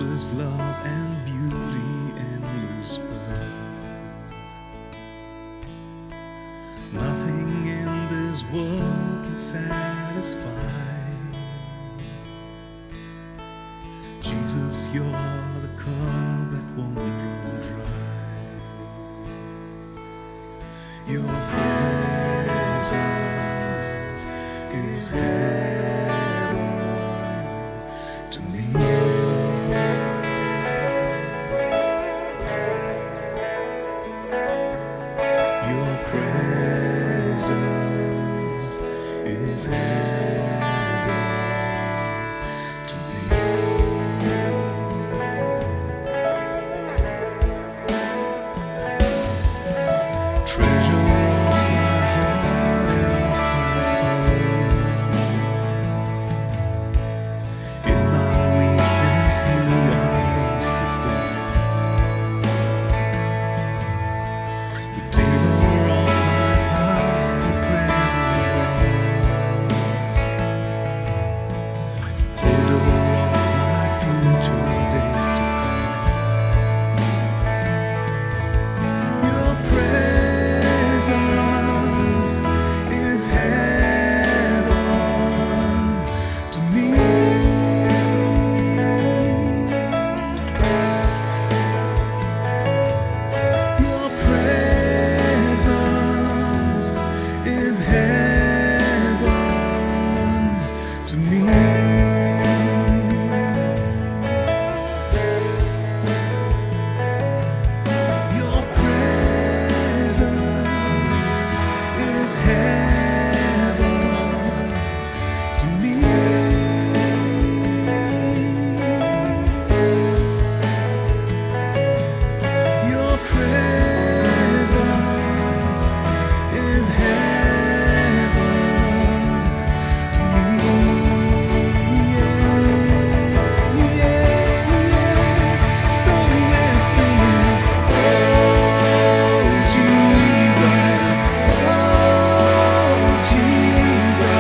matchless love and beauty, endless worth. Nothing in this world can satisfy. Jesus, you're the cup that won't run dry. Your presence is heaven to me. Your presence is heaven to me. Treasure of my heart and of my soul. In my weakness, you are merciful. Redeemer of my past and present wrongs. Holder of my future days to come. Your presence is heaven to me. Your presence is heaven to me. Your presence is heaven to me. Your presence is heaven to me. So we're singing, oh Jesus, oh Jesus.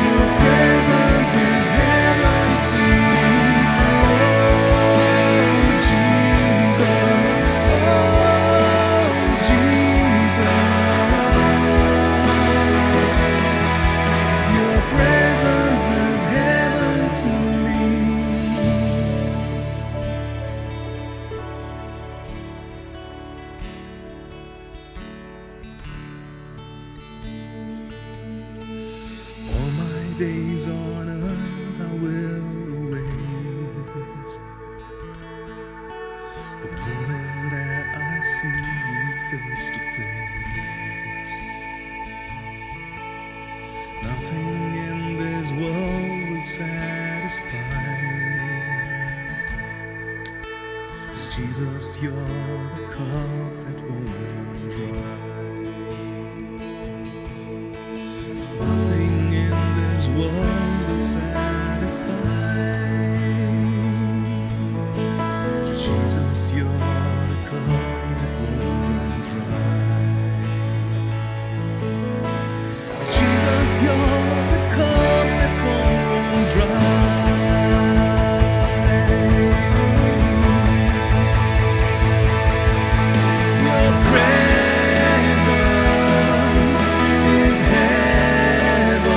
Your presence is heaven to me. Oh Jesus, oh Jesus. Your presence is heaven to me. All my days on earth I will await the moment that I see you face to face. Nothing in this world will satisfy. 'Cause Jesus, you're the cup that won't run dry. Nothing in this world will satisfy. Jesus, you're the cup that won't run dry. Jesus, you're the cup that won't run dry. Your presence is heaven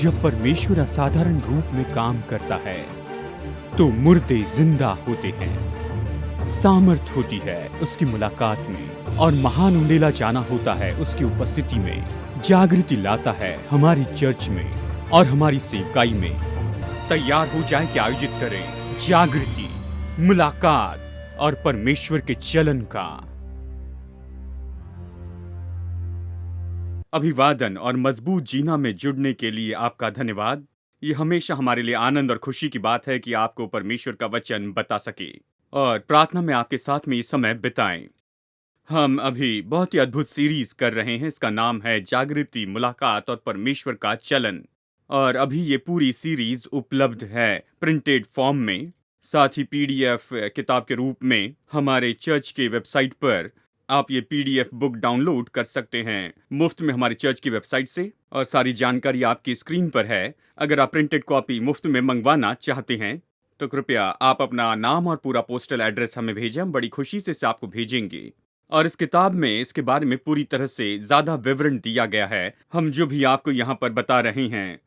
जब परमेश्वर असाधारण रूप में काम करता है तो मुर्दे जिंदा होते हैं। सामर्थ होती है उसकी मुलाकात में और महान उंडेला जाना होता है उसकी उपस्थिति में। जागृति लाता है हमारी चर्च में और हमारी सेवकाई में। तैयार हो जाए कि आयोजित करें जागृति, मुलाकात और परमेश्वर के चलन का। अभिवादन और मजबूत जीना में जुड़ने के लिए आपका धन्यवाद। ये हमेशा हमारे लिए आनंद और खुशी की बात है कि आपको परमेश्वर का वचन बता सके और प्रार्थना में आपके साथ में ये समय बिताएं। हम अभी बहुत ही अद्भुत सीरीज कर रहे हैं। इसका नाम है जागृति, मुलाकात और परमेश्वर का चलन। और अभी ये पूरी सीरीज उपलब्ध है प्रिंटेड फॉर्म में, साथ ही पीडीएफ किताब के रूप में हमारे चर्च के वेबसाइट पर आप ये पीडीएफ बुक डाउनलोड कर सकते हैं मुफ्त में हमारी चर्च की वेबसाइट से। और सारी जानकारी आपकी स्क्रीन पर है। अगर आप प्रिंटेड कॉपी मुफ्त में मंगवाना चाहते हैं तो कृपया आप अपना नाम और पूरा पोस्टल एड्रेस हमें भेजें। हम बड़ी खुशी से इसे आपको भेजेंगे। और इस किताब में इसके बारे में पूरी तरह से ज्यादा विवरण दिया गया है। हम जो भी आपको यहाँ पर बता रहे हैं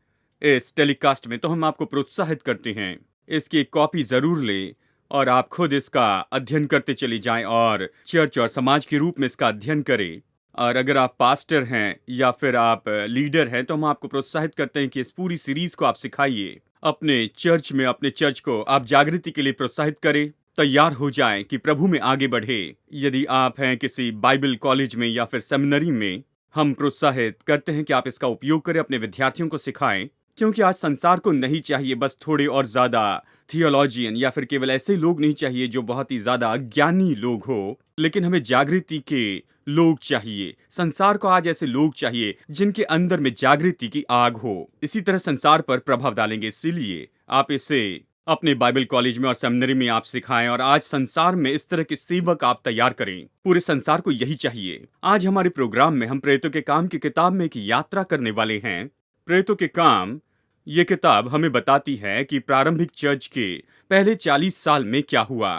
इस टेलीकास्ट में, तो हम आपको प्रोत्साहित करते हैं इसकी एक कॉपी जरूर लें और आप खुद इसका अध्ययन करते चले जाएं और चर्च और समाज के रूप में इसका अध्ययन करें। और अगर आप पास्टर हैं या फिर आप लीडर हैं तो हम आपको प्रोत्साहित करते हैं कि इस पूरी सीरीज को आप सिखाइए अपने चर्च में। अपने चर्च को आप जागृति के लिए प्रोत्साहित करें। तैयार हो जाएं कि प्रभु में आगे बढ़े। यदि आप हैं किसी बाइबल कॉलेज में या फिर सेमिनरी में, हम प्रोत्साहित करते हैं कि आप इसका उपयोग करें, अपने विद्यार्थियों को सिखाएं। क्योंकि आज संसार को नहीं चाहिए बस थोड़े और ज्यादा थियोलॉजियन या फिर केवल ऐसे लोग नहीं चाहिए जो बहुत ही ज्यादा ज्ञानी लोग हो, लेकिन हमें जागृति के लोग चाहिए। संसार को आज ऐसे लोग चाहिए जिनके अंदर में जागृति की आग हो। इसी तरह संसार पर प्रभाव डालेंगे। इसीलिए आप इसे अपने बाइबल कॉलेज में और सेमिनरी में आप सिखाएं और आज संसार में इस तरह के सेवक आप तैयार करें। पूरे संसार को यही चाहिए। आज हमारे प्रोग्राम में हम प्रेरितों के काम की किताब में एक यात्रा करने वाले हैं। प्रेरितों के काम ये किताब हमें बताती है कि प्रारंभिक चर्च के पहले 40 साल में क्या हुआ।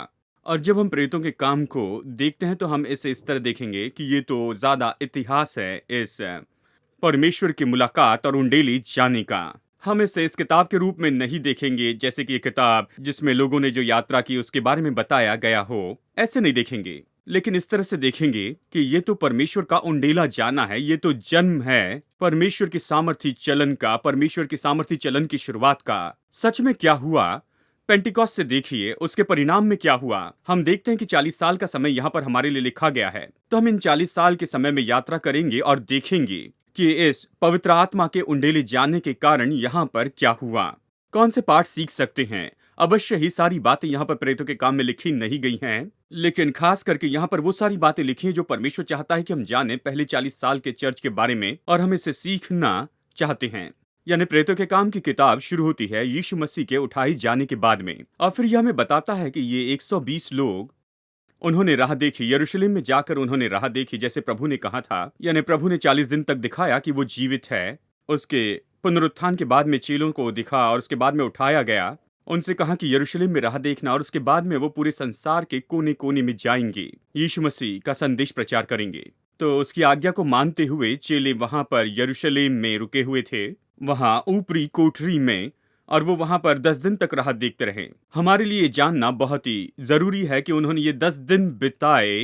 और जब हम प्रेरितों के काम को देखते हैं तो हम इसे इस तरह देखेंगे कि ये तो ज्यादा इतिहास है इस परमेश्वर की मुलाकात और उंडेली जाने का। हम इसे इस किताब के रूप में नहीं देखेंगे जैसे कि ये किताब जिसमें लोगों ने जो यात्रा की उसके बारे में बताया गया हो, ऐसे नहीं देखेंगे। लेकिन इस तरह से देखेंगे कि ये तो परमेश्वर का उंडेला जाना है। ये तो जन्म है परमेश्वर की सामर्थी चलन का, परमेश्वर की सामर्थी चलन की शुरुआत का। सच में क्या हुआ पेंटिकॉस्ट से देखिए, उसके परिणाम में क्या हुआ। हम देखते हैं कि 40 साल का समय यहाँ पर हमारे लिए लिखा गया है। तो हम इन 40 साल के समय में यात्रा करेंगे और देखेंगे कि इस पवित्र आत्मा के उंडेले जाने के कारण यहाँ पर क्या हुआ, कौन से पाठ सीख सकते हैं। अवश्य ही सारी बातें यहाँ पर प्रेरितों के काम में लिखी नहीं गई हैं, लेकिन खास करके यहाँ पर वो सारी बातें लिखी हैं जो परमेश्वर चाहता है कि हम जाने पहले 40 साल के चर्च के बारे में, और हम इसे सीखना चाहते हैं। यानी प्रेरितों के काम की किताब शुरू होती है यीशु मसीह के उठाए जाने के बाद में, और फिर यह हमें बताता है कि ये 120 लोग उन्होंने राह देखी। यरूशलेम में जाकर उन्होंने राह देखी जैसे प्रभु ने कहा था। यानी प्रभु ने 40 दिन तक दिखाया कि वो जीवित है। उसके पुनरुत्थान के बाद में चेलों को दिखा और उसके बाद में उठाया गया। उनसे कहा कि यरूशलेम में राह देखना, और उसके बाद में वो पूरे संसार के कोने कोने में जाएंगे, यीशु मसीह का संदेश प्रचार करेंगे। तो उसकी आज्ञा को मानते हुए चेले वहां पर यरूशलेम में रुके हुए थे, वहां ऊपरी कोठरी में, और वो वहां पर 10 दिन तक राह देखते रहे। हमारे लिए जानना बहुत ही जरूरी है कि उन्होंने ये 10 दिन बिताए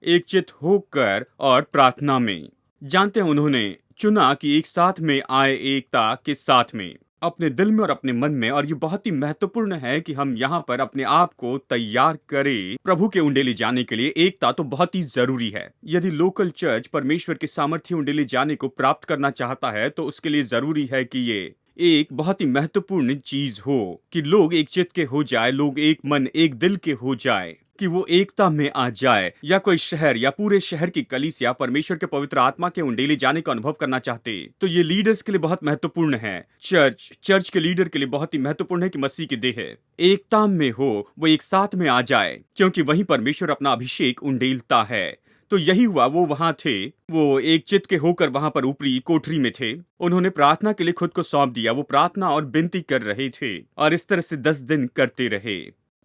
एकचित होकर और प्रार्थना में। जानते हैं उन्होंने चुना कि एक साथ में आए, एकता के साथ में, अपने दिल में और अपने मन में। और ये बहुत ही महत्वपूर्ण है कि हम यहाँ पर अपने आप को तैयार करें प्रभु के उंडेले जाने के लिए। एकता तो बहुत ही जरूरी है। यदि लोकल चर्च परमेश्वर के सामर्थ्य उंडेले जाने को प्राप्त करना चाहता है तो उसके लिए जरूरी है कि ये एक बहुत ही महत्वपूर्ण चीज हो कि लोग एक चित्त के हो जाए, लोग एक मन एक दिल के हो जाए, कि वो एकता में आ जाए। या कोई शहर या पूरे शहर की कलीसिया परमेश्वर के पवित्र आत्मा के उंडेले जाने का अनुभव करना चाहते, तो ये लीडर्स के लिए बहुत महत्वपूर्ण है। चर्च के लीडर के लिए बहुत ही महत्वपूर्ण है कि मसीह की देह एकता में हो, वो एक साथ में आ जाए, क्योंकि वहीं परमेश्वर अपना अभिषेक उंडेलता है। तो यही हुआ। वो वहां थे, वो एक चित्त के होकर वहां पर ऊपरी कोठरी में थे। उन्होंने प्रार्थना के लिए खुद को सौंप दिया। वो प्रार्थना और विनती कर रहे थे और इस तरह से 10 दिन करते रहे।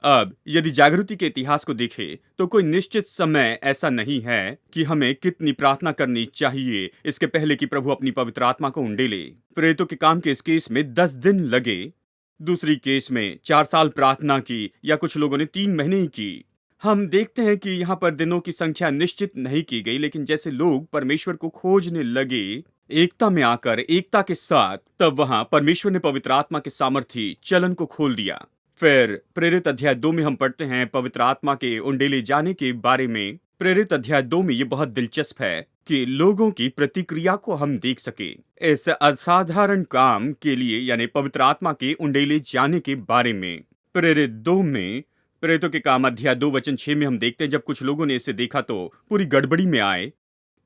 अब यदि जागृति के इतिहास को देखें तो कोई निश्चित समय ऐसा नहीं है कि हमें कितनी प्रार्थना करनी चाहिए इसके पहले कि प्रभु अपनी पवित्र आत्मा को उंडेले। प्रेरितों के काम के इस केस में 10 दिन लगे, दूसरी केस में 4 साल प्रार्थना की या कुछ लोगों ने 3 महीने ही की। हम देखते हैं कि यहाँ पर दिनों की संख्या निश्चित नहीं की गई, लेकिन जैसे लोग परमेश्वर को खोजने लगे एकता में आकर, एकता के साथ, तब वहां परमेश्वर ने पवित्र आत्मा के सामर्थी चलन को खोल दिया। फिर प्रेरित अध्याय 2 में हम पढ़ते हैं पवित्र आत्मा के उंडेले जाने के बारे में। प्रेरित अध्याय 2 में ये बहुत दिलचस्प है कि लोगों की प्रतिक्रिया को हम देख सके इस असाधारण काम के लिए, यानी पवित्र आत्मा के उंडेले जाने के बारे में। प्रेरित 2 में प्रेरितों के काम अध्याय 2 वचन 6 में हम देखते हैं जब कुछ लोगों ने इसे देखा तो पूरी गड़बड़ी में आए,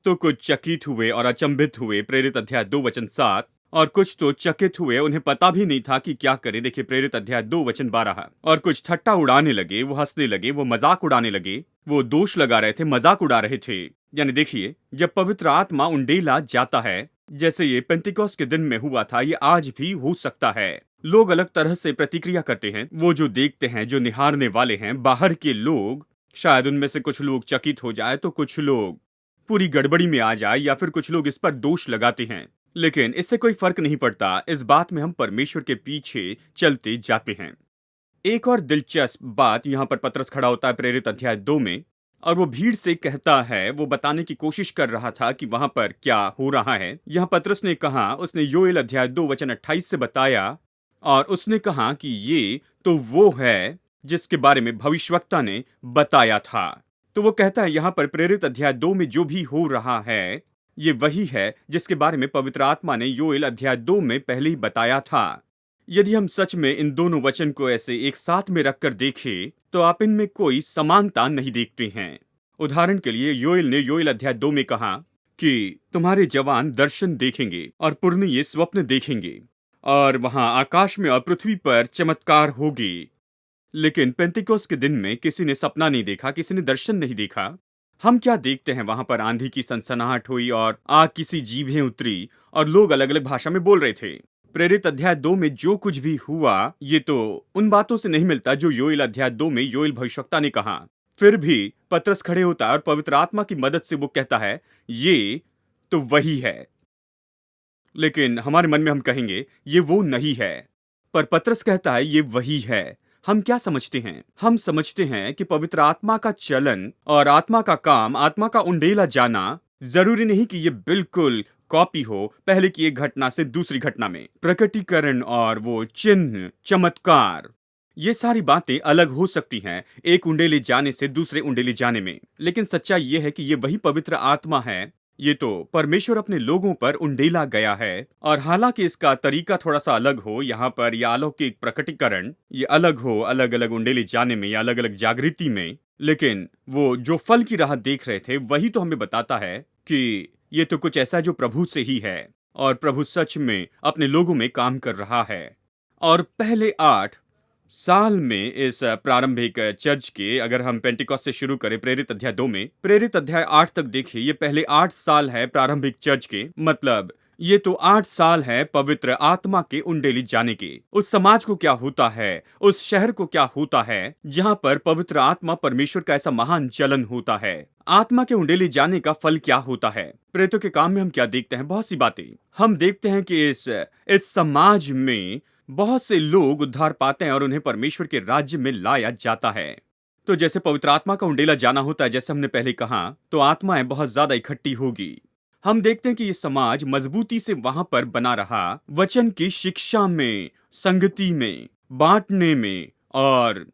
तो कुछ चकित हुए और अचंभित हुए। प्रेरित अध्याय 2 वचन 7। और कुछ तो चकित हुए, उन्हें पता भी नहीं था कि क्या करे। देखिए प्रेरित अध्याय 2 वचन 12। और कुछ ठट्टा उड़ाने लगे, वो हंसने लगे, वो मजाक उड़ाने लगे, वो दोष लगा रहे थे, मजाक उड़ा रहे थे। यानी देखिए, जब पवित्र आत्मा उंडेला जाता है, जैसे ये पेंतिकोस्त के दिन में हुआ था, ये आज भी हो सकता है। लोग अलग तरह से प्रतिक्रिया करते हैं। वो जो देखते हैं, जो निहारने वाले हैं, बाहर के लोग, शायद उनमें से कुछ लोग चकित हो जाए तो कुछ लोग पूरी गड़बड़ी में आ जाए, या फिर कुछ लोग इस पर दोष लगाते हैं। लेकिन इससे कोई फर्क नहीं पड़ता। इस बात में हम परमेश्वर के पीछे चलते जाते हैं। एक और दिलचस्प बात यहाँ पर पतरस खड़ा होता है प्रेरित अध्याय 2 में, और वो भीड़ से कहता है, वो बताने की कोशिश कर रहा था कि वहां पर क्या हो रहा है। यहाँ पतरस ने कहा, उसने योएल अध्याय 2 वचन 28 से बताया, और उसने कहा कि ये तो वो है जिसके बारे में भविष्यवक्ता ने बताया था। तो वो कहता है यहाँ पर प्रेरित अध्याय 2 में जो भी हो रहा है, ये वही है जिसके बारे में पवित्र आत्मा ने योएल अध्याय 2 में पहले ही बताया था। यदि हम सच में इन दोनों वचन को ऐसे एक साथ में रखकर देखें तो आप इनमें कोई समानता नहीं देखते हैं। उदाहरण के लिए योएल ने योएल अध्याय 2 में कहा कि तुम्हारे जवान दर्शन देखेंगे और पुरनिये स्वप्न देखेंगे, और वहां आकाश में और पृथ्वी पर चमत्कार होगी। लेकिन पेंतिकोस्त के दिन में किसी ने सपना नहीं देखा, किसी ने दर्शन नहीं देखा। हम क्या देखते हैं, वहां पर आंधी की सनसनाहट हुई और आग किसी जीभें उतरी और लोग अलग अलग भाषा में बोल रहे थे। प्रेरित अध्याय 2 में जो कुछ भी हुआ, ये तो उन बातों से नहीं मिलता जो योएल अध्याय 2 में योएल भविष्यवक्ता ने कहा। फिर भी पतरस खड़े होता है और पवित्र आत्मा की मदद से वो कहता है, ये तो वही है। लेकिन हमारे मन में हम कहेंगे ये वो नहीं है, पर पतरस कहता है ये वही है। हम क्या समझते हैं? हम समझते हैं कि पवित्र आत्मा का चलन और आत्मा का काम, आत्मा का उंडेला जाना, जरूरी नहीं कि ये बिल्कुल कॉपी हो पहले की एक घटना से दूसरी घटना में। प्रकटीकरण और वो चिन्ह, चमत्कार, ये सारी बातें अलग हो सकती हैं एक उंडेले जाने से दूसरे उंडेले जाने में। लेकिन सच्चाई ये है कि ये वही पवित्र आत्मा है। ये तो परमेश्वर अपने लोगों पर उंडेला गया है। और हालांकि इसका तरीका थोड़ा सा अलग हो, यहाँ पर यह अलौकिक प्रकटीकरण ये अलग हो, अलग अलग उंडेले जाने में या अलग अलग जागृति में, लेकिन वो जो फल की राह देख रहे थे वही तो हमें बताता है कि ये तो कुछ ऐसा जो प्रभु से ही है, और प्रभु सच में अपने लोगों में काम कर रहा है। और पहले 8 साल में इस प्रारंभिक चर्च के, अगर हम पेंटिकॉस्ट से शुरू करें प्रेरित अध्याय 2 में, प्रेरित अध्याय 8 तक देखिए, ये पहले 8 साल है प्रारंभिक चर्च के। मतलब ये तो 8 साल है पवित्र आत्मा के उंडेली जाने के। उस समाज को क्या होता है, उस शहर को क्या होता है जहां पर पवित्र आत्मा परमेश्वर का ऐसा महान चलन होता है। आत्मा के उंडेली जाने का फल क्या होता है? प्रेरितों के काम में हम क्या देखते हैं? बहुत सी बातें हम देखते हैं कि इस समाज में बहुत से लोग उद्धार पाते हैं और उन्हें परमेश्वर के राज्य में लाया जाता है। तो जैसे पवित्र आत्मा का उंडेला जाना होता है, जैसे हमने पहले कहा, तो आत्माएं बहुत ज्यादा इकट्ठी होगी। हम देखते हैं कि ये समाज मजबूती से वहां पर बना रहा, वचन की शिक्षा में, संगति में, बांटने में और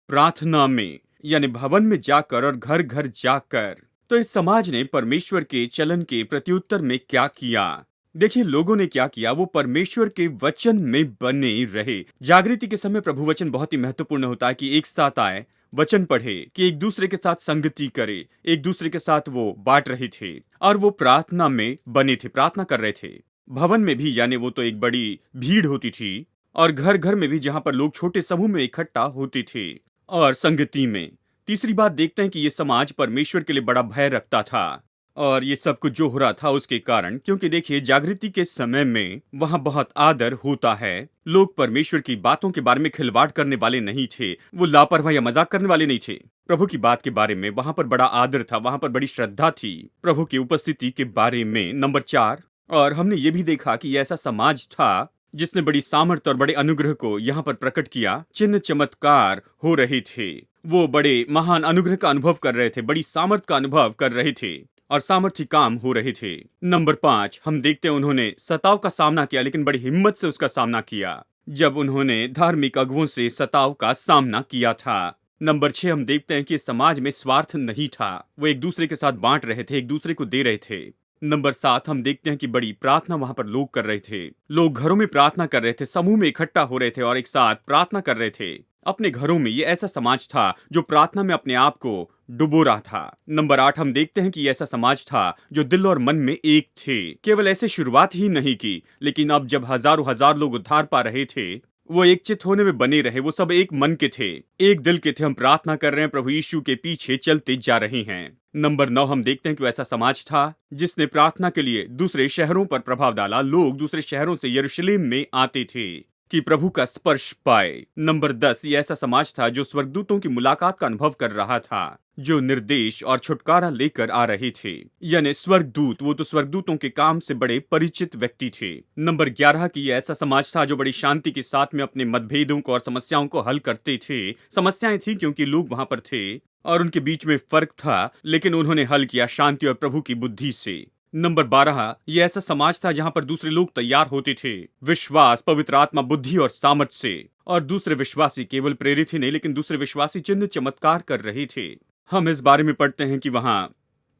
प्रार्थना में, यानी भवन में जाकर और घर घर जाकर। तो इस समाज ने परमेश्वर के चलन के प्रत्युत्तर में क्या किया? देखिए लोगों ने क्या किया, वो परमेश्वर के वचन में बने रहे। जागृति के समय प्रभु वचन बहुत ही महत्वपूर्ण होता है कि एक साथ आए, वचन पढ़े, कि एक दूसरे के साथ संगति करे, एक दूसरे के साथ वो बांट रहे थे, और वो प्रार्थना में बने थे, प्रार्थना कर रहे थे। भवन में भी, यानी वो तो एक बड़ी भीड़ होती थी, और घर घर में भी जहां पर लोग छोटे समूह में इकट्ठा होते थे, और संगति में। तीसरी बात देखते हैं कि ये समाज परमेश्वर के लिए बड़ा भय रखता था। और ये सब कुछ जो हो रहा था उसके कारण, क्योंकि देखिए जागृति के समय में वहां बहुत आदर होता है। लोग परमेश्वर की बातों के बारे में खिलवाड़ करने वाले नहीं थे, वो लापरवाह या मजाक करने वाले नहीं थे। प्रभु की बात के बारे में वहां पर बड़ा आदर था, वहां पर बड़ी श्रद्धा थी प्रभु की उपस्थिति के बारे में। नंबर 4, और हमने ये भी देखा कि ये ऐसा समाज था जिसने बड़ी सामर्थ्य और बड़े अनुग्रह को यहाँ पर प्रकट किया। चिन्ह चमत्कार हो रहे थे, वो बड़े महान अनुग्रह का अनुभव कर रहे थे, बड़ी सामर्थ्य का अनुभव कर रहे थे और सामर्थ्य काम हो रहे थे। नंबर 5, हम देखते हैं उन्होंने सताव का सामना किया, लेकिन बड़ी हिम्मत से उसका सामना किया जब उन्होंने धार्मिक अगुओं से सताव का सामना किया था। नंबर 6, हम देखते हैं कि समाज में स्वार्थ नहीं था, वो एक दूसरे के साथ बांट रहे थे, एक दूसरे को दे रहे थे। नंबर 7, हम देखते हैं कि बड़ी प्रार्थना वहां पर लोग कर रहे थे, लोग घरों में प्रार्थना कर रहे थे, समूह में इकट्ठा हो रहे थे और एक साथ प्रार्थना कर रहे थे अपने घरों में। ये ऐसा समाज था जो प्रार्थना में अपने आप को डुबो रहा था। नंबर 8, हम देखते हैं कि ये ऐसा समाज था जो दिल और मन में एक थे। केवल ऐसे शुरुआत ही नहीं की, लेकिन अब जब हजारों हजार लोग उद्धार पा रहे थे, वो एक चित होने में बने रहे, वो सब एक मन के थे, एक दिल के थे। हम प्रार्थना कर रहे हैं, प्रभु यीशु के पीछे चलते जा रहे हैं। नंबर 9, हम देखते हैं कि ऐसा समाज था जिसने प्रार्थना के लिए दूसरे शहरों पर प्रभाव डाला। लोग दूसरे शहरों से यरूशलेम में आते थे कि प्रभु का स्पर्श पाए। नंबर 10, ये ऐसा समाज था जो स्वर्गदूतों की मुलाकात का अनुभव कर रहा था, जो निर्देश और छुटकारा लेकर आ रहे थे। यानी स्वर्गदूत, वो तो स्वर्गदूतों के काम से बड़े परिचित व्यक्ति थे। नंबर 11 की ये ऐसा समाज था जो बड़ी शांति के साथ में अपने मतभेदों को और समस्याओं को हल करते थे। समस्याएं थी क्योंकि लोग वहां पर थे और उनके बीच में फर्क था, लेकिन उन्होंने हल किया शांति और प्रभु की बुद्धि से। नंबर 12, ये ऐसा समाज था जहां पर दूसरे लोग तैयार होते थे विश्वास, पवित्र आत्मा, बुद्धि और सामर्थ्य से, और दूसरे विश्वासी केवल प्रेरित ही नहीं, लेकिन दूसरे विश्वासी चिन्ह चमत्कार कर रहे थे। हम इस बारे में पढ़ते हैं कि वहां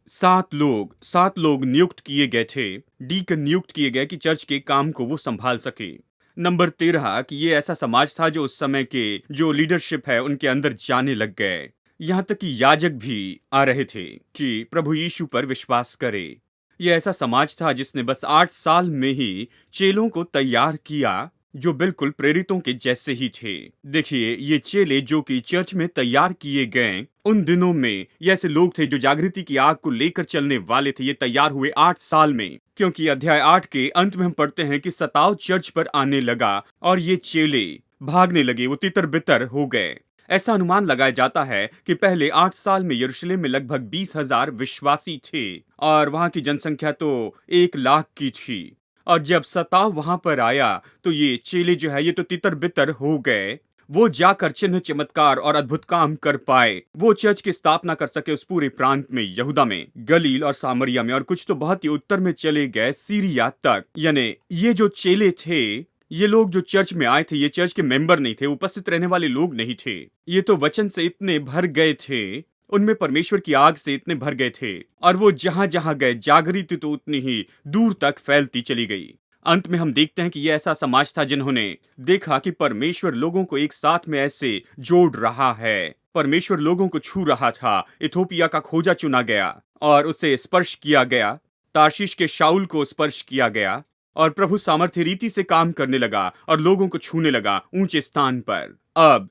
7 लोग नियुक्त किए गए थे, डीकन नियुक्त किए गए कि चर्च के काम को वो संभाल सके। नंबर 13 कि ये ऐसा समाज था जो उस समय के जो लीडरशिप है उनके अंदर जाने लग गए, यहाँ तक कि याजक भी आ रहे थे कि प्रभु यीशु पर विश्वास करे। यह ऐसा समाज था जिसने बस 8 साल में ही चेलों को तैयार किया जो बिल्कुल प्रेरितों के जैसे ही थे। देखिए, ये चेले जो कि चर्च में तैयार किए गए, उन दिनों में ये ऐसे लोग थे जो जागृति की आग को लेकर चलने वाले थे। ये तैयार हुए 8 साल में, क्योंकि अध्याय 8 के अंत में हम पढ़ते हैं कि सताव चर्च पर आने लगा और ये चेले भागने लगे, वो तितर बितर हो गए। ऐसा अनुमान लगाया जाता है कि पहले 8 साल में यरूशलेम में लगभग 20,000 विश्वासी थे और वहां की जनसंख्या तो 1 लाख की थी। और जब सताव वहां पर आया तो ये चेले जो है ये तो तितर बितर हो गए। वो जाकर चिन्ह चमत्कार और अद्भुत काम कर पाए, वो चर्च की स्थापना कर सके उस पूरे प्रांत में, यहूदा में, गलील और सामरिया में, और कुछ तो बहुत ही उत्तर में चले गए, सीरिया तक। यानी ये जो चेले थे, ये लोग जो चर्च में आए थे, ये चर्च के मेंबर नहीं थे, उपस्थित रहने वाले लोग नहीं थे। ये तो वचन से इतने भर गए थे, उनमें परमेश्वर की आग से इतने भर गए थे, और वो जहां जहां गए जागृति तो उतनी ही दूर तक फैलती चली गई। अंत में हम देखते हैं कि यह ऐसा समाज था जिन्होंने देखा कि परमेश्वर लोगों को एक साथ में ऐसे जोड़ रहा है, परमेश्वर लोगों को छू रहा था। इथोपिया का खोजा चुना गया और उसे स्पर्श किया गया, तार्शीश के शाऊल को स्पर्श किया गया, और प्रभु सामर्थ्य रीति से काम करने लगा और लोगों को छूने लगा ऊंचे स्थान पर। अब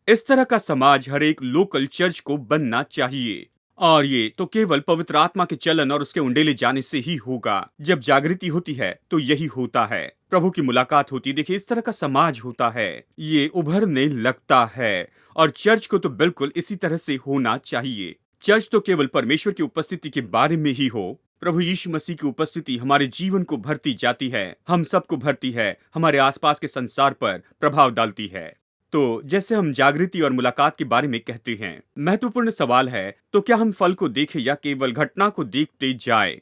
इस तरह का समाज हर एक लोकल चर्च को बनना चाहिए, और ये तो केवल पवित्र आत्मा के चलन और उसके उंडेले जाने से ही होगा। जब जागृति होती है तो यही होता है, प्रभु की मुलाकात होती है। देखिए, इस तरह का समाज होता है, ये उभरने लगता है, और चर्च को तो बिल्कुल इसी तरह से होना चाहिए। चर्च तो केवल परमेश्वर की उपस्थिति के बारे में ही हो। प्रभु यीशु मसीह की उपस्थिति हमारे जीवन को भरती जाती है, हम सबको भरती है, हमारे आसपास के संसार पर प्रभाव डालती है। तो जैसे हम जागृति और मुलाकात के बारे में कहते हैं, महत्वपूर्ण सवाल है, तो क्या हम फल को देखें या केवल घटना को देखते जाए?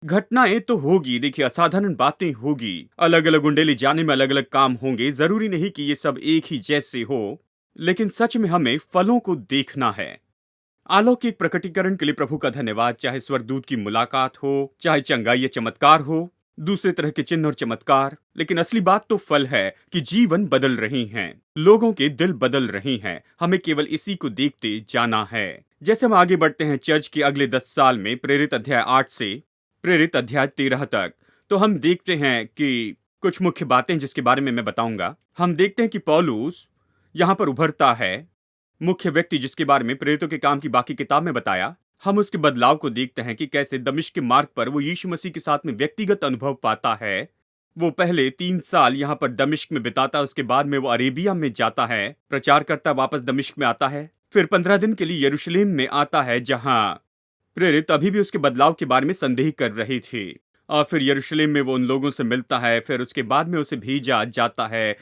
घटनाएं तो होगी, देखिए, असाधारण बातें होगी, अलग अलग उंडेले जाने में अलग अलग काम होंगे, जरूरी नहीं कि ये सब एक ही जैसे हो, लेकिन सच में हमें फलों को देखना है। अलौकिक प्रकटीकरण के लिए प्रभु का धन्यवाद, चाहे स्वर्गदूत की मुलाकात हो, चाहे चंगाई या चमत्कार हो, दूसरे तरह के चिन्ह और चमत्कार, लेकिन असली बात तो फल है कि जीवन बदल रही हैं, लोगों के दिल बदल रही हैं। हमें केवल इसी को देखते जाना है। जैसे हम आगे बढ़ते हैं चर्च के अगले 10 साल में, प्रेरित अध्याय 8 से प्रेरित अध्याय 13 तक, तो हम देखते हैं कि कुछ मुख्य बातें जिसके बारे में मैं बताऊंगा। हम देखते हैं कि पौलुस यहाँ पर उभरता है, मुख्य व्यक्ति जिसके बारे में प्रेरितों के काम की बाकी किताब में बताया। हम उसके बदलाव को देखते हैं कि कैसे दमिश्क के मार्ग पर वो यीशु मसीह के साथ में व्यक्तिगत अनुभव पाता है। वो पहले 3 साल यहाँ पर दमिश्क में बिताता है, उसके बाद में वो अरेबिया में जाता है, प्रचार करता, वापस दमिश्क में आता है, फिर 15 दिन के लिए यरूशलेम में आता है, जहाँ प्रेरित अभी भी उसके बदलाव के बारे में संदेह कर रहे थे। और फिर यरूशलेम में वो उन लोगों से मिलता है, फिर उसके बाद में उसे भेजा जाता है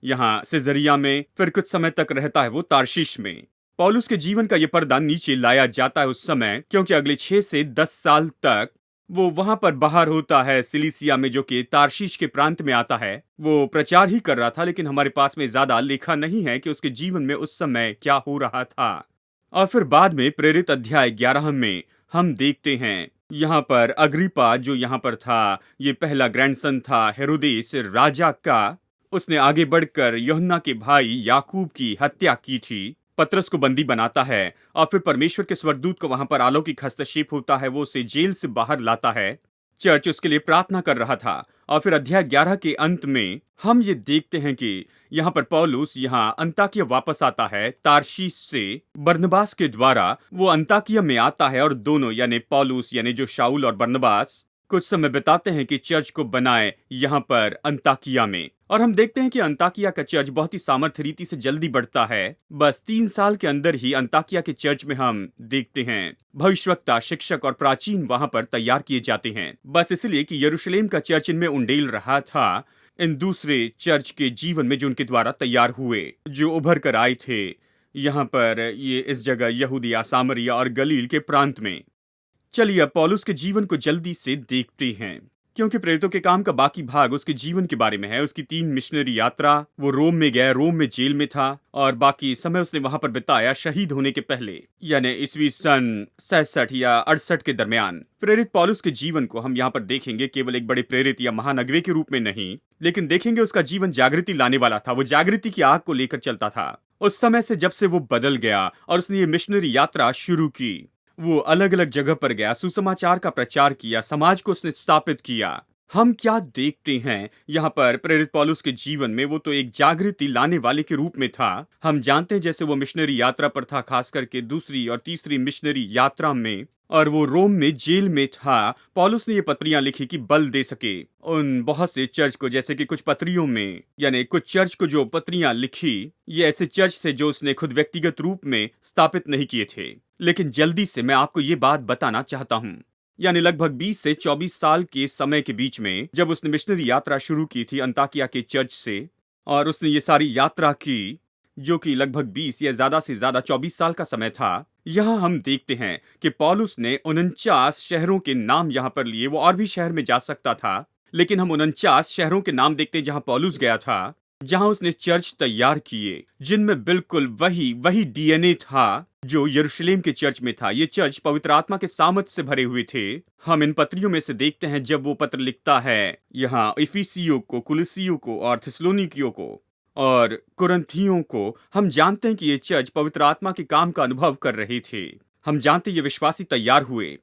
यहाँ सिजरिया में, फिर कुछ समय तक रहता है वो तार्शीश में। पौलुस के जीवन का ये पर्दा नीचे लाया जाता है उस समय, क्योंकि अगले 6 से 10 साल तक वो वहां पर बाहर होता है सिलिसिया में, जो कि तार्शीश के प्रांत में आता है। वो प्रचार ही कर रहा था, लेकिन हमारे पास में ज्यादा लिखा नहीं है कि उसके जीवन में उस समय क्या हो रहा था। और फिर बाद में प्रेरित अध्याय 11 में हम देखते हैं यहाँ पर अग्रिपा जो यहाँ पर था, ये पहला ग्रैंडसन था हेरोदेस राजा का। उसने आगे बढ़कर यूहन्ना के भाई याकूब की हत्या की थी। पतरस को बंदी बनाता है और फिर परमेश्वर के स्वर्गदूत को वहां पर अलौकिक हस्तक्षेप होता है, वो उसे जेल से बाहर लाता है। चर्च उसके लिए प्रार्थना कर रहा था। और फिर अध्याय 11 के अंत में हम ये देखते हैं कि यहाँ पर पौलुस यहाँ अंताकिया वापस आता है तार्शीश से। बरनबास के द्वारा वो अंताकिया में आता है और दोनों यानी पौलुस यानी जो शाऊल और बरनबास कुछ समय बिताते हैं कि चर्च को बनाए यहाँ पर अंताकिया में। और हम देखते हैं कि अंताकिया का चर्च बहुत ही सामर्थ्य रीति से जल्दी बढ़ता है। बस 3 साल के अंदर ही अंताकिया के चर्च में हम देखते हैं भविष्यवक्ता, शिक्षक और प्राचीन वहां पर तैयार किए जाते हैं, बस इसलिए कि यरूशलेम का चर्च इनमें उंडेल रहा था इन दूसरे चर्च के जीवन में जो उनके द्वारा तैयार हुए, जो उभर कर आए थे यहाँ पर ये इस जगह यहूदिया, सामरिया और गलील के प्रांत में। चलिए अब पौलुस के जीवन को जल्दी से देखते हैं, क्योंकि प्रेरितों के काम का बाकी भाग उसके जीवन के बारे में है। उसकी 3 मिशनरी यात्रा, वो रोम में गया, रोम में जेल में था और बाकी समय उसने वहां पर बिताया शहीद होने के पहले, यानी ईस्वी सन 67 या 68 के दरमियान। प्रेरित पौलुस के जीवन को हम यहाँ पर देखेंगे केवल एक बड़े प्रेरित या महानगरी के रूप में नहीं, लेकिन देखेंगे उसका जीवन जागृति लाने वाला था। वो जागृति की आग को लेकर चलता था। उस समय से जब से वो बदल गया और उसने ये मिशनरी यात्रा शुरू की, वो अलग अलग जगह पर गया, सुसमाचार का प्रचार किया, समाज को उसने स्थापित किया। हम क्या देखते हैं यहाँ पर प्रेरित पौलुस के जीवन में, वो तो एक जागृति लाने वाले के रूप में था। हम जानते हैं जैसे वो मिशनरी यात्रा पर था, खास करके दूसरी और तीसरी मिशनरी यात्रा में, और वो रोम में जेल में था। पौलुस ने ये पत्रियां लिखी कि बल दे सके उन बहुत से चर्च को, जैसे कि कुछ पत्रियों में यानी कुछ चर्च को जो पत्रियां लिखी, ये ऐसे चर्च थे जो उसने खुद व्यक्तिगत रूप में स्थापित नहीं किए थे। लेकिन जल्दी से मैं आपको ये बात बताना चाहता हूँ, यानी लगभग 20 से 24 साल के समय के बीच में जब उसने मिशनरी यात्रा शुरू की थी अंताकिया के चर्च से, और उसने ये सारी यात्रा की जो कि लगभग 20 या ज्यादा से ज्यादा 24 साल का समय था। यहाँ हम देखते हैं कि पौलुस ने 49 शहरों के नाम यहाँ पर लिए। वो और भी शहर में जा सकता था, लेकिन हम 49 शहरों के नाम देखते हैं जहाँ पौलुस गया था, जहाँ उसने चर्च तैयार किए, जिनमें बिल्कुल वही डीएनए था जो यरूशलेम के चर्च में था। ये चर्च पवित्र आत्मा के सामर्थ से भरे हुए थे। हम इन पत्रियों में से देखते हैं जब वो पत्र लिखता है यहाँ इफिसियों को, कुलिसियों को और थिस्सलुनीकियों को और कुरिन्थियों को, हम जानते हैं कि ये चर्च पवित्र आत्मा के काम का अनुभव कर रहे थे। हम जानते हैं ये विश्वासी तैयार हुए।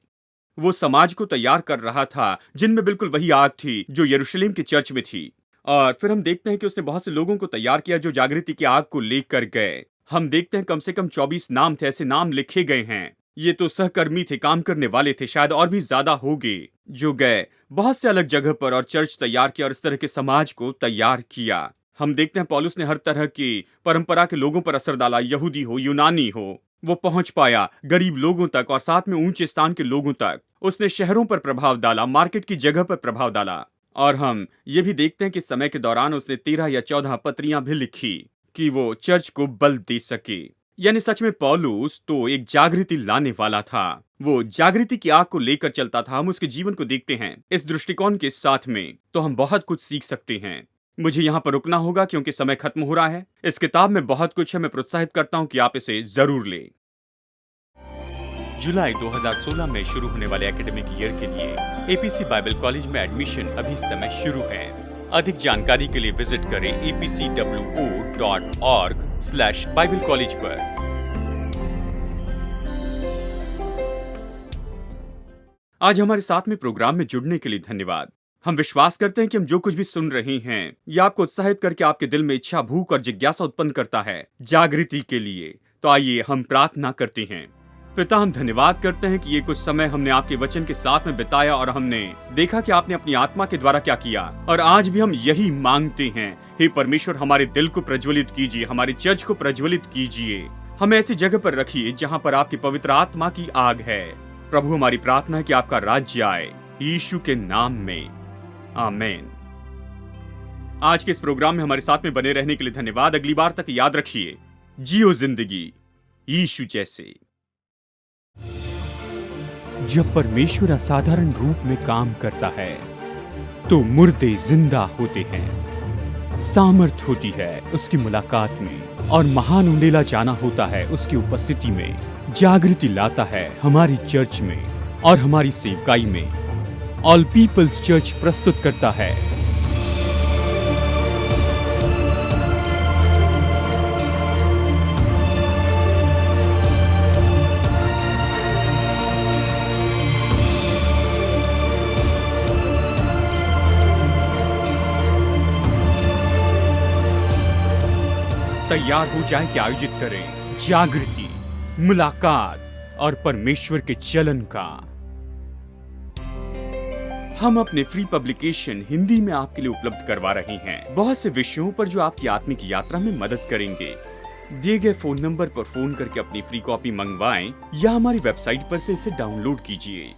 वो समाज को तैयार कर रहा था जिनमें बिल्कुल वही आग थी जो यरूशलेम के चर्च में थी। और फिर हम देखते हैं कि उसने बहुत से लोगों को तैयार किया जो जागृति की आग को लेकर गए। हम देखते हैं कम से कम 24 नाम थे, ऐसे नाम लिखे गए हैं। ये तो सहकर्मी थे, काम करने वाले थे, शायद और भी ज्यादा होंगे जो गए बहुत से अलग जगह पर और चर्च तैयार किया और इस तरह के समाज को तैयार किया। हम देखते हैं पौलुस ने हर तरह की परंपरा के लोगों पर असर डाला, यहूदी हो, यूनानी हो। वो पहुंच पाया गरीब लोगों तक और साथ में ऊंचे स्थान के लोगों तक। उसने शहरों पर प्रभाव डाला, मार्केट की जगह पर प्रभाव डाला। और हम ये भी देखते हैं कि समय के दौरान उसने 13 या 14 पत्रियां भी लिखी कि वो चर्च को बल दे सके। यानी सच में पौलुस तो एक जागृति लाने वाला था। वो जागृति की आग को लेकर चलता था। हम उसके जीवन को देखते हैं इस दृष्टिकोण के साथ में तो हम बहुत कुछ सीख सकते हैं। मुझे यहाँ पर रुकना होगा क्योंकि समय खत्म हो रहा है। इस किताब में बहुत कुछ है। मैं प्रोत्साहित करता हूँ कि आप इसे जरूर लें। जुलाई 2016 में शुरू होने वाले एकेडमिक ईयर के लिए एपीसी बाइबल कॉलेज में एडमिशन अभी समय शुरू है। अधिक जानकारी के लिए विजिट करें apcwo.org/bible college पर। आज हमारे साथ में प्रोग्राम में जुड़ने के लिए धन्यवाद। हम विश्वास करते हैं कि हम जो कुछ भी सुन रहे हैं यह आपको उत्साहित करके आपके दिल में इच्छा, भूख और जिज्ञासा उत्पन्न करता है जागृति के लिए। तो आइए हम प्रार्थना करते हैं। पिता, हम धन्यवाद करते हैं कि ये कुछ समय हमने आपके वचन के साथ में बिताया और हमने देखा कि आपने अपनी आत्मा के द्वारा क्या किया, और आज भी हम यही मांगते हैं। हे परमेश्वर, हमारे दिल को प्रज्वलित कीजिए, हमारे चर्च को प्रज्वलित कीजिए, हमें ऐसी जगह पर रखिए जहाँ पर आपकी पवित्र आत्मा की आग है। प्रभु, हमारी प्रार्थना है कि आपका राज्य आए, यीशु के नाम में, आमीन। आज के इस प्रोग्राम में हमारे साथ में बने रहने के लिए धन्यवाद। अगली बार तक याद रखिए, जियो जिंदगी यीशु जैसे। जब परमेश्वर असाधारण रूप में काम करता है तो मुर्दे जिंदा होते हैं, सामर्थ होती है उसकी मुलाकात में, और महान उंडेला जाना होता है उसकी उपस्थिति में, जागृति लाता है हमारी चर्च में और हमारी सेवकाई में। ऑल पीपल्स चर्च प्रस्तुत करता है तैयार हो जाए कि आयोजित करें जागृति, मुलाकात और परमेश्वर के चलन का। हम अपने फ्री पब्लिकेशन हिंदी में आपके लिए उपलब्ध करवा रहे हैं, बहुत से विषयों पर जो आपकी आत्मिक यात्रा में मदद करेंगे। दिए गए फोन नंबर पर फोन करके अपनी फ्री कॉपी मंगवाएं या हमारी वेबसाइट पर से इसे डाउनलोड कीजिए।